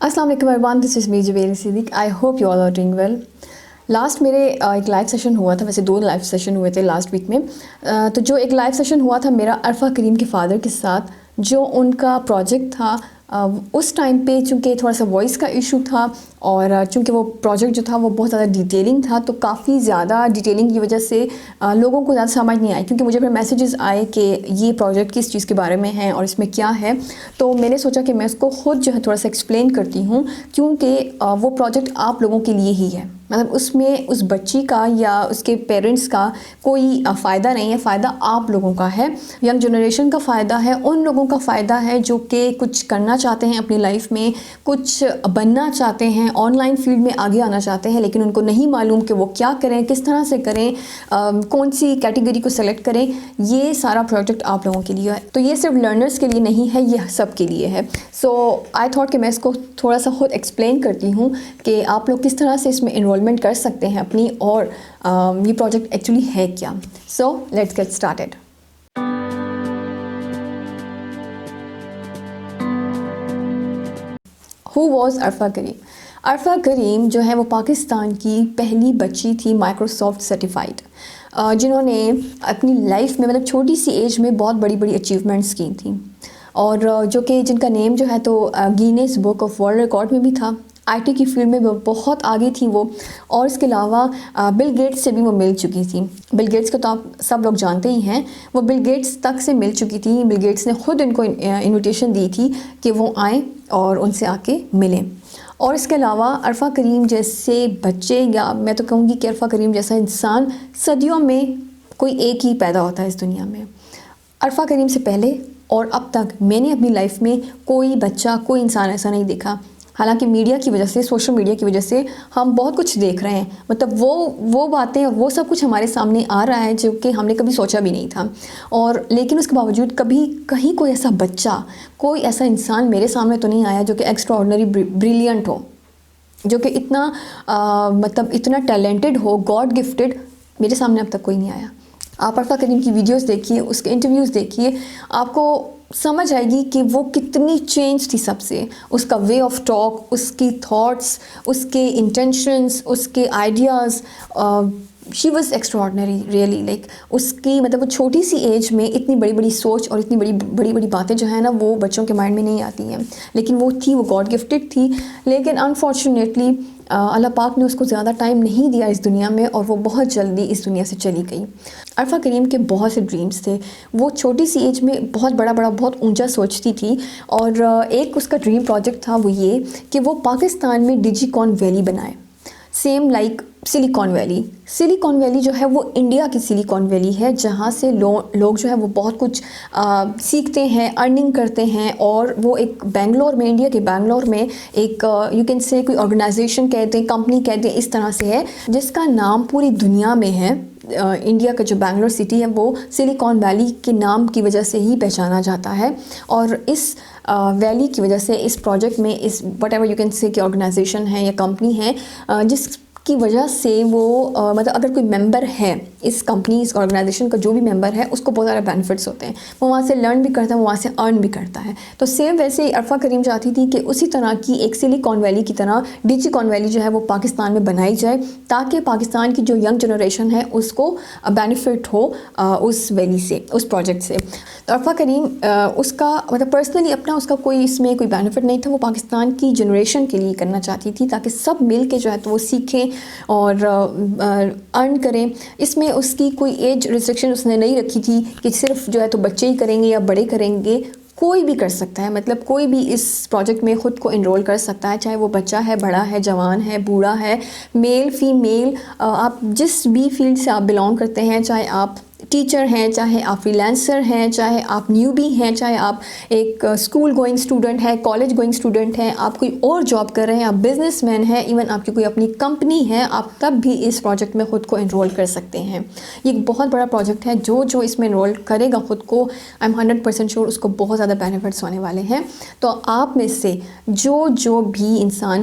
السلام علیکم ایوان، this is me Jubair Siddique. I hope you all are doing well. Last میرے ایک لائیو سیشن ہوا تھا، ویسے 2 لائیو سیشن ہوئے تھے لاسٹ ویک میں. تو جو ایک لائیو سیشن ہوا تھا میرا عرفہ کریم کے فادر کے ساتھ، جو ان کا پروجیکٹ تھا اس ٹائم پہ چونکہ تھوڑا سا وائس کا ایشو تھا، اور چونکہ وہ پروجیکٹ جو تھا وہ بہت زیادہ ڈیٹیلنگ تھا، تو کافی زیادہ ڈیٹیلنگ کی وجہ سے لوگوں کو زیادہ سمجھ نہیں آئی، کیونکہ مجھے پھر میسیجز آئے کہ یہ پروجیکٹ کس چیز کے بارے میں ہے اور اس میں کیا ہے. تو میں نے سوچا کہ میں اس کو خود جو ہے تھوڑا سا ایکسپلین کرتی ہوں، کیونکہ وہ پروجیکٹ آپ لوگوں کے لیے ہی ہے. مطلب اس میں اس بچی کا یا اس کے پیرنٹس کا کوئی فائدہ نہیں ہے، فائدہ آپ لوگوں کا ہے، ینگ جنریشن کا فائدہ ہے، ان لوگوں کا فائدہ ہے جو کہ کچھ کرنا چاہتے ہیں اپنی لائف میں، کچھ بننا چاہتے ہیں، آن لائن فیلڈ میں آگے آنا چاہتے ہیں، لیکن ان کو نہیں معلوم کہ وہ کیا کریں، کس طرح سے کریں، کون سی کیٹیگری کو سلیکٹ کریں. یہ سارا پروجیکٹ آپ لوگوں کے لیے ہے. تو یہ صرف لرنرز کے لیے نہیں ہے، یہ سب کے لیے ہے. سو آئی تھاٹ کہ میں اس کو تھوڑا سا خود ایکسپلین کرتی ہوں کہ آپ لوگ کس طرح سے اس میں انرولمنٹ کر سکتے ہیں اپنی، اور یہ پروجیکٹ ایکچولی ہے کیا. So let's get started. Who was Arfa Karim? عرفہ کریم جو ہے وہ پاکستان کی پہلی بچی تھی مائیکروسافٹ سرٹیفائڈ، جنہوں نے اپنی لائف میں مطلب چھوٹی سی ایج میں بہت بڑی بڑی اچیومنٹس کی تھیں، اور جو کہ جن کا نیم جو ہے تو Guinness book of world record میں بھی تھا. آئی ٹی کی فیلڈ میں بہت آگے تھی وہ، اور اس کے علاوہ بل گیٹس سے بھی وہ مل چکی تھی. بل گیٹس کو تو آپ سب لوگ جانتے ہی ہیں، وہ بل گیٹس تک سے مل چکی تھی. بل گیٹس نے خود ان کو انویٹیشن دی تھی کہ وہ آئیں اور ان سے آ کے ملیں. اور اس کے علاوہ عرفہ کریم جیسے بچے، یا میں تو کہوں گی کہ عرفہ کریم جیسا انسان صدیوں میں کوئی ایک ہی پیدا ہوتا ہے اس دنیا میں. عرفہ کریم سے پہلے اور اب تک میں نے اپنی لائف میں کوئی بچہ، کوئی انسان ایسا نہیں دیکھا. حالانکہ میڈیا کی وجہ سے، سوشل میڈیا کی وجہ سے ہم بہت کچھ دیکھ رہے ہیں، مطلب وہ باتیں اور وہ سب کچھ ہمارے سامنے آ رہا ہے جو کہ ہم نے کبھی سوچا بھی نہیں تھا. اور لیکن اس کے باوجود کبھی کہیں کوئی ایسا بچہ، کوئی ایسا انسان میرے سامنے تو نہیں آیا جو کہ ایکسٹرا آرڈنری بریلینٹ ہو، جو کہ اتنا مطلب اتنا ٹیلنٹڈ ہو، گاڈ گفٹڈ. میرے سامنے اب تک کوئی نہیں آیا. آپ عرفہ کریم کی ویڈیوز دیکھیے، اس کے انٹرویوز دیکھیے، آپ کو سمجھ آئے گی کہ وہ کتنی چینج تھی سب سے. اس کا وے آف ٹاک، اس کی تھاٹس، اس کے انٹینشنس، اس کے ideas, she was extraordinary really. Like اس کی مطلب وہ چھوٹی سی ایج میں اتنی بڑی بڑی سوچ اور اتنی بڑی بڑی باتیں جو ہیں نا، وہ بچوں کے مائنڈ میں نہیں آتی ہیں، لیکن وہ تھی، وہ گاڈ گفٹڈ تھی. لیکن انفارچونیٹلی اللہ پاک نے اس کو زیادہ ٹائم نہیں دیا اس دنیا میں، اور وہ بہت جلدی اس دنیا سے چلی گئی. عرفہ کریم کے بہت سے ڈریمز تھے. وہ چھوٹی سی ایج میں بہت بڑا بہت اونچا سوچتی تھی، اور ایک اس کا ڈریم پروجیکٹ تھا وہ یہ کہ وہ پاکستان میں ڈیجی کون ویلی بنائے، same like Silicon Valley. Silicon Valley جو ہے وہ انڈیا کی سلیکون ویلی ہے، جہاں سے لوگ جو ہے وہ بہت کچھ سیکھتے ہیں، ارننگ کرتے ہیں. اور وہ ایک بنگلور میں، انڈیا کے بنگلور میں ایک یو کین سے کوئی آرگنائزیشن کہتے ہیں، کمپنی کہتے ہیں، اس طرح سے ہے، جس کا نام پوری دنیا میں ہے. انڈیا کا جو بنگلور سٹی ہے وہ سلیکون ویلی کے نام کی وجہ سے ہی پہچانا جاتا ہے. اور اس ویلی کی وجہ سے اس پروجیکٹ میں، اس whatever you can say کہ آرگنائزیشن ہے یا کمپنی ہے، جس کی وجہ سے وہ مطلب اگر کوئی ممبر ہے اس کمپنی، اس آرگنائزیشن کا جو بھی ممبر ہے، اس کو بہت سارے بینیفٹس ہوتے ہیں. وہ وہاں سے لرن بھی کرتا ہے، وہ وہاں سے ارن بھی کرتا ہے. تو سیم ویسے ہی عرفہ کریم چاہتی تھی کہ اسی طرح کی ایک سلیکون ویلی کی طرح ڈیجی کون ویلی جو ہے وہ پاکستان میں بنائی جائے، تاکہ پاکستان کی جو ینگ جنریشن ہے اس کو بینیفٹ ہو اس ویلی سے، اس پروجیکٹ سے. تو عرفہ کریم اس کا مطلب پرسنلی اپنا اس کا کوئی اس میں کوئی بینیفٹ نہیں تھا، وہ پاکستان کی جنریشن کے لیے کرنا چاہتی تھی، تاکہ سب مل کے جو ہے تو وہ سیکھیں اور ارن کریں. اس میں اس کی کوئی ایج ریسٹرکشن اس نے نہیں رکھی تھی کہ صرف جو ہے تو بچے ہی کریں گے یا بڑے کریں گے. کوئی بھی کر سکتا ہے، مطلب کوئی بھی اس پروجیکٹ میں خود کو انرول کر سکتا ہے، چاہے وہ بچہ ہے، بڑا ہے، جوان ہے، بوڑھا ہے، میل فیمیل، آپ جس بھی فیلڈ سے آپ بلانگ کرتے ہیں، چاہے آپ ٹیچر ہیں، چاہے آپ فری لانسر ہیں، چاہے آپ نیو بی ہیں، چاہے آپ ایک اسکول گوئنگ اسٹوڈنٹ ہے، کالج گوئنگ اسٹوڈنٹ ہیں، آپ کوئی اور جاب کر رہے ہیں، آپ بزنس مین ہیں، ایون آپ کی کوئی اپنی کمپنی ہے، آپ تب بھی اس پروجیکٹ میں خود کو انرول کر سکتے ہیں. یہ ایک بہت بڑا پروجیکٹ ہے. جو اس میں انرول کرے گا خود کو، آئی ایم 100% شیور اس کو بہت زیادہ بینیفٹس ہونے والے ہیں. تو آپ میں سے جو بھی انسان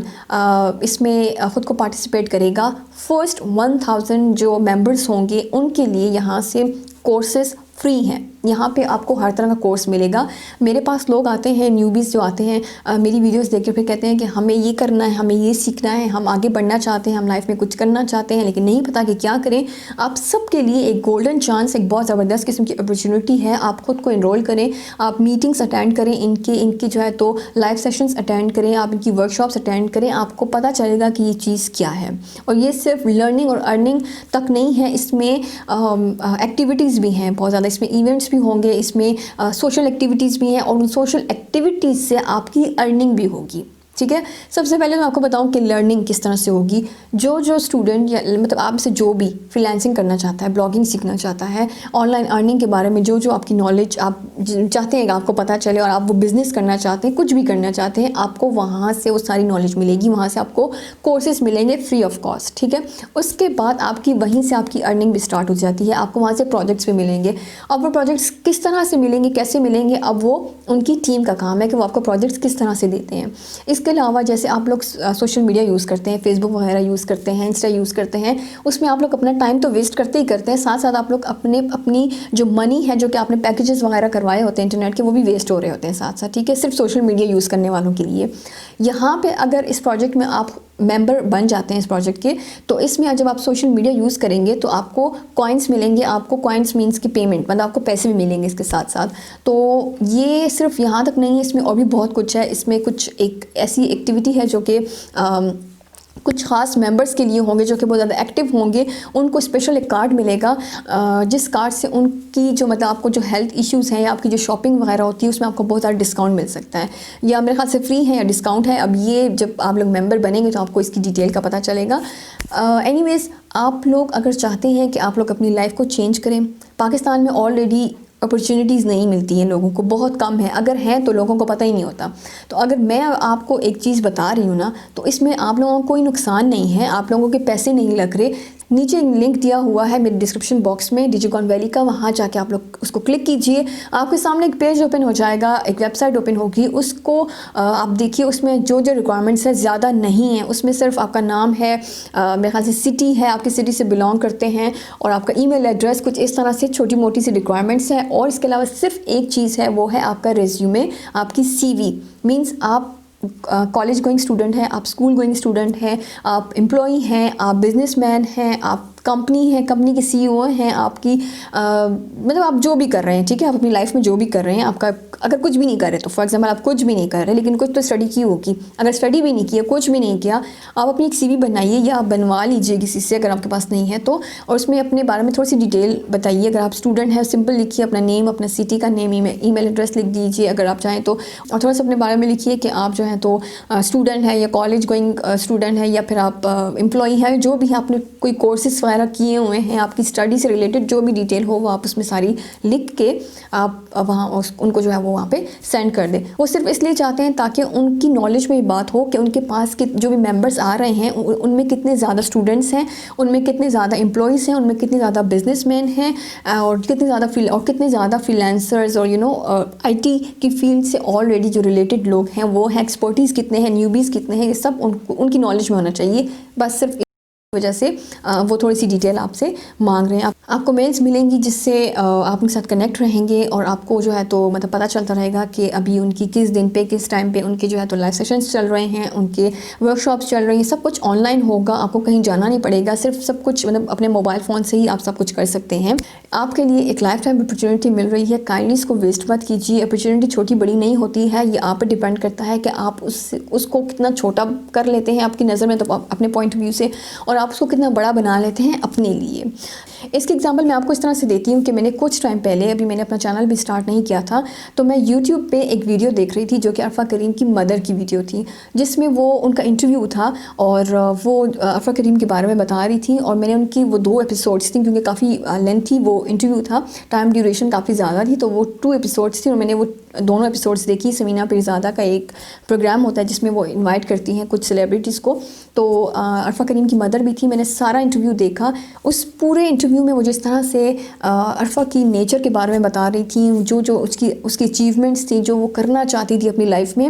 اس میں خود کو پارٹیسپیٹ کرے گا، فرسٹ 1000 جو ممبرس ہوں گے ان کے لیے یہاں سے کورسز فری ہیں. یہاں پہ آپ کو ہر طرح کا کورس ملے گا. میرے پاس لوگ آتے ہیں, نیوبیز جو آتے ہیں, میری ویڈیوز دیکھ کے پھر کہتے ہیں کہ ہمیں یہ کرنا ہے, ہمیں یہ سیکھنا ہے, ہم آگے بڑھنا چاہتے ہیں, ہم لائف میں کچھ کرنا چاہتے ہیں لیکن نہیں پتہ کہ کیا کریں. آپ سب کے لیے ایک گولڈن چانس, ایک بہت زبردست قسم کی اپرچونٹی ہے. آپ خود کو انرول کریں, آپ میٹنگس اٹینڈ کریں, ان کی جو ہے تو لائیو سیشنز اٹینڈ کریں, آپ ان کی ورک شاپس اٹینڈ کریں. آپ کو پتہ چلے گا کہ یہ چیز کیا ہے. اور یہ صرف لرننگ اور ارننگ تک نہیں ہے, اس میں ایکٹیویٹیز بھی ہیں بہت زیادہ, اس میں ایونٹس بھی ہوں گے, اس میں سوشل ایکٹیویٹیز بھی ہیں, اور ان سوشل ایکٹیویٹیز سے آپ کی ارننگ بھی ہوگی. ٹھیک ہے. سب سے پہلے میں آپ کو بتاؤں کہ لرننگ کس طرح سے ہوگی. جو اسٹوڈنٹ یا مطلب آپ سے جو بھی فری لانسنگ کرنا چاہتا ہے, بلاگنگ سیکھنا چاہتا ہے, آن لائن ارننگ کے بارے میں جو آپ کی نالج آپ چاہتے ہیں کہ آپ کو پتہ چلے, اور آپ وہ بزنس کرنا چاہتے ہیں, کچھ بھی کرنا چاہتے ہیں, آپ کو وہاں سے وہ ساری نالج ملے گی. وہاں سے آپ کو کورسز ملیں گے فری آف کاسٹ. ٹھیک ہے. اس کے بعد آپ کی وہیں سے آپ کی ارننگ بھی اسٹارٹ ہو جاتی ہے. آپ کو وہاں سے پروجیکٹس بھی ملیں گے. اب وہ پروجیکٹس کس طرح سے ملیں گے, کیسے ملیں گے, اب وہ ان کی ٹیم کا کام ہے کہ وہ آپ کو پروجیکٹس کس طرح سے دیتے ہیں. اس کے علاوہ جیسے آپ لوگ سوشل میڈیا یوز کرتے ہیں, فیس بک وغیرہ یوز کرتے ہیں, انسٹا یوز کرتے ہیں, اس میں آپ لوگ اپنا ٹائم تو ویسٹ کرتے ہی کرتے ہیں, ساتھ ساتھ آپ لوگ اپنی جو منی ہے, جو کہ آپ نے پیکیجز وغیرہ کروائے ہوتے ہیں انٹرنیٹ کے, وہ بھی ویسٹ ہو رہے ہوتے ہیں ساتھ ساتھ. ٹھیک ہے. صرف سوشل میڈیا یوز کرنے والوں کے لیے. یہاں پہ اگر اس پروجیکٹ میں آپ ممبر بن جاتے ہیں اس پروجیکٹ کے, تو اس میں جب آپ سوشل میڈیا یوز کریں گے تو آپ کو کوائنس ملیں گے. آپ کو کوائنس مینس کی پیمنٹ, مطلب آپ کو پیسے بھی ملیں گے اس کے ساتھ ساتھ. تو یہ صرف یہاں تک نہیں ہے, اس میں اور بھی بہت کچھ ہے. اس میں کچھ ایک ایسی ایکٹیویٹی ہے جو کہ کچھ خاص ممبرس کے لیے ہوں گے جو کہ بہت زیادہ ایکٹیو ہوں گے. ان کو اسپیشل ایک کارڈ ملے گا, جس کارڈ سے ان کی جو مطلب آپ کو جو ہیلتھ ایشوز ہیں یا آپ کی جو شاپنگ وغیرہ ہوتی ہے اس میں آپ کو بہت زیادہ ڈسکاؤنٹ مل سکتا ہے, یا میرے خیال سے فری ہے یا ڈسکاؤنٹ ہے. اب یہ جب آپ لوگ ممبر بنیں گے تو آپ کو اس کی ڈیٹیل کا پتہ چلے گا. اینی ویز, آپ لوگ اگر چاہتے ہیں کہ آپ لوگ اپنی لائف کو چینج کریں, پاکستان میں آلریڈی اپرچونیٹیز نہیں ملتی ہیں لوگوں کو, بہت کم ہے. اگر ہیں تو لوگوں کو پتہ ہی نہیں ہوتا. تو اگر میں آپ کو ایک چیز بتا رہی ہوں نا, تو اس میں آپ لوگوں کو کوئی نقصان نہیں ہے, آپ لوگوں کے پیسے نہیں لگ رہے. نیچے لنک دیا ہوا ہے میرے ڈسکرپشن باکس میں ڈیجیکون ویلی کا, وہاں جا کے آپ لوگ اس کو کلک کیجئے. آپ کے سامنے ایک پیج اوپن ہو جائے گا, ایک ویب سائٹ اوپن ہوگی, اس کو آپ دیکھیے. اس میں جو ریکوائرمنٹس ہیں زیادہ نہیں ہیں, اس میں صرف آپ کا نام ہے, میرے خیال سے سٹی ہے, آپ کی سٹی سے بلانگ کرتے ہیں, اور آپ کا ای میل ایڈریس, کچھ اس طرح سے چھوٹی موٹی سی ریکوائرمنٹس ہیں. اور اس کے علاوہ صرف ایک چیز ہے, وہ ہے آپ کا ریزیومے, آپ کی سی وی. مینس آپ کالج گوئنگ اسٹوڈنٹ ہیں, آپ اسکول گوئنگ اسٹوڈنٹ ہیں, آپ امپلائی ہیں, آپ بزنس مین ہیں, آپ کمپنی ہے, کمپنی کے سی ای او ہیں, آپ کی مطلب آپ جو بھی کر رہے ہیں. ٹھیک ہے. آپ اپنی لائف میں جو بھی کر رہے ہیں, آپ کا اگر کچھ بھی نہیں کر رہے تو فار ایگزامپل آپ کچھ بھی نہیں کر رہے لیکن کچھ تو اسٹڈی کی ہوگی. اگر اسٹڈی بھی نہیں کیا, کچھ بھی نہیں کیا, آپ اپنی ایک سی وی بنائیے یا آپ بنوا لیجیے کسی سے اگر آپ کے پاس نہیں ہے تو, اور اس میں اپنے بارے میں تھوڑی سی ڈیٹیل بتائیے. اگر آپ اسٹوڈنٹ ہیں سمپل لکھیے اپنا نیم, اپنا سٹی کا نیم, ای میل ایڈریس لکھ دیجیے اگر آپ چاہیں تو, اور تھوڑا سا اپنے بارے میں لکھیے کہ آپ جو ہیں تو اسٹوڈنٹ ہے یا کالج گوئنگ اسٹوڈنٹ ہے, یا پھر آپ امپلائی ہیں, جو بھی آپ نے کوئی کورسز وغیرہ کیے ہوئے ہیں, آپ کی اسٹڈی سے ریلیٹڈ جو بھی ڈیٹیل ہو وہ آپ اس میں ساری لکھ کے آپ وہاں ان کو جو ہے وہ وہاں پہ سینڈ کر دیں. وہ صرف اس لیے چاہتے ہیں تاکہ ان کی نالج میں یہ بات ہو کہ ان کے پاس جو بھی ممبرس آ رہے ہیں ان میں کتنے زیادہ اسٹوڈنٹس ہیں, ان میں کتنے زیادہ امپلائیز ہیں, ان میں کتنے زیادہ بزنس مین ہیں, اور کتنے زیادہ فری لانسرز اور آئی ٹی کی فیلڈ سے آلریڈی جو ریلیٹڈ لوگ ہیں وہ ہیں, ایکسپرٹیز کتنے ہیں, نیوبیز کتنے ہیں, یہ سب ان کی نالج میں ہونا چاہیے. بس صرف وجہ سے وہ تھوڑی سی ڈیٹیل آپ سے مانگ رہے ہیں. آپ کو میلز ملیں گی جس سے آپ ان کے ساتھ کنیکٹ رہیں گے, اور آپ کو جو ہے تو مطلب پتہ چلتا رہے گا کہ ابھی ان کی کس دن پہ کس ٹائم پہ ان کے جو ہے تو لائیو سیشنز چل رہے ہیں, ان کے ورک شاپس چل رہے ہیں. سب کچھ آن لائن ہوگا, آپ کو کہیں جانا نہیں پڑے گا, صرف سب کچھ مطلب اپنے موبائل فون سے ہی آپ سب کچھ کر سکتے ہیں. آپ کے لیے ایک لائف ٹائم اپرچونیٹی مل رہی ہے, کائنڈلی اس کو ویسٹ مت کیجیے. اپرچونیٹی چھوٹی بڑی نہیں ہوتی ہے, یہ آپ پہ ڈیپینڈ کرتا ہے کہ آپ اس کو کتنا چھوٹا کر لیتے ہیں آپ کی نظر میں, تو اپنے پوائنٹ آف ویو سے, اور آپ اس کو کتنا بڑا بنا لیتے ہیں اپنے لیے. اس کی ایگزامپل میں آپ کو اس طرح سے دیتی ہوں کہ میں نے کچھ ٹائم پہلے, ابھی میں نے اپنا چینل بھی سٹارٹ نہیں کیا تھا, تو میں یوٹیوب پہ ایک ویڈیو دیکھ رہی تھی جو کہ عرفہ کریم کی مدر کی ویڈیو تھی, جس میں وہ ان کا انٹرویو تھا, اور وہ عرفہ کریم کے بارے میں بتا رہی تھی. اور میں نے ان کی وہ 2 ایپیسوڈس تھیں, کیونکہ کافی لینتھی وہ انٹرویو تھا, ٹائم ڈیوریشن کافی زیادہ تھی, تو وہ 2 ایپیسوڈس تھیں, اور میں نے وہ دونوں ایپیسوڈس دیکھی. سمینہ پیرزادہ کا ایک پروگرام ہوتا ہے جس میں وہ انوائٹ کرتی ہیں کچھ سیلیبریٹیز کو, تو عرفہ کریم کی مدر بھی تھی. میں نے سارا انٹرویو دیکھا. اس پورے انٹرویو میں وہ جس طرح سے عرفہ کی نیچر کے بارے میں بتا رہی تھیں, جو اس کی اچیومنٹس تھیں, جو وہ کرنا چاہتی تھی اپنی لائف میں,